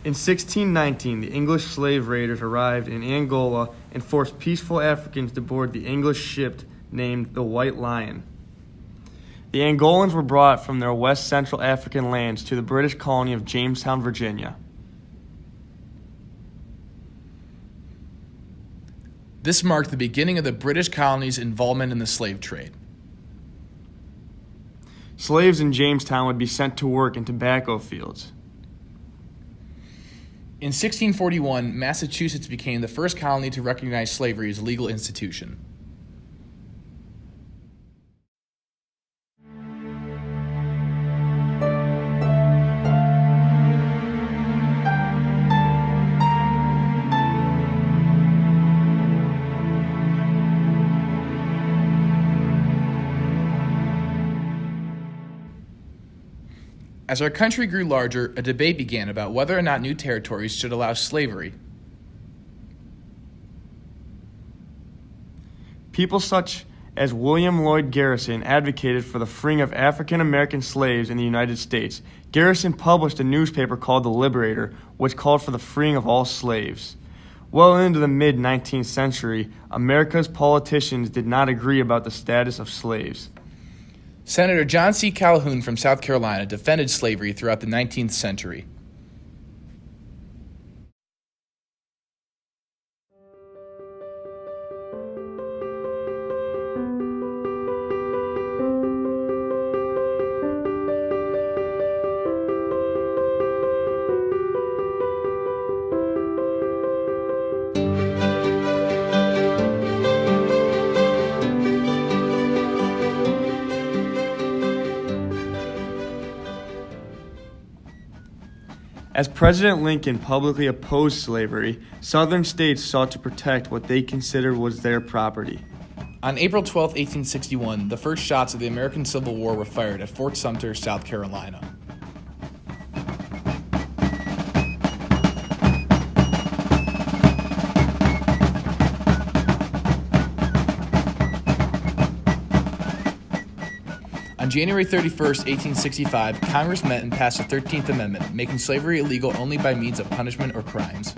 In 1619, the English slave raiders arrived in Angola and forced peaceful Africans to board the English ship named the White Lion. The Angolans were brought from their west central African lands to the British colony of Jamestown, Virginia. This marked the beginning of the British colony's involvement in the slave trade. Slaves in Jamestown would be sent to work in tobacco fields. In 1641, Massachusetts became the first colony to recognize slavery as a legal institution. As our country grew larger, a debate began about whether or not new territories should allow slavery. People such as William Lloyd Garrison advocated for the freeing of African American slaves in the United States. Garrison published a newspaper called The Liberator, which called for the freeing of all slaves. Well into the mid-19th century, America's politicians did not agree about the status of slaves. Senator John C. Calhoun from South Carolina defended slavery throughout the 19th century. As President Lincoln publicly opposed slavery, Southern states sought to protect what they considered was their property. On April 12, 1861, the first shots of the American Civil War were fired at Fort Sumter, South Carolina. On January 31, 1865, Congress met and passed the 13th Amendment, making slavery illegal only by means of punishment or crimes.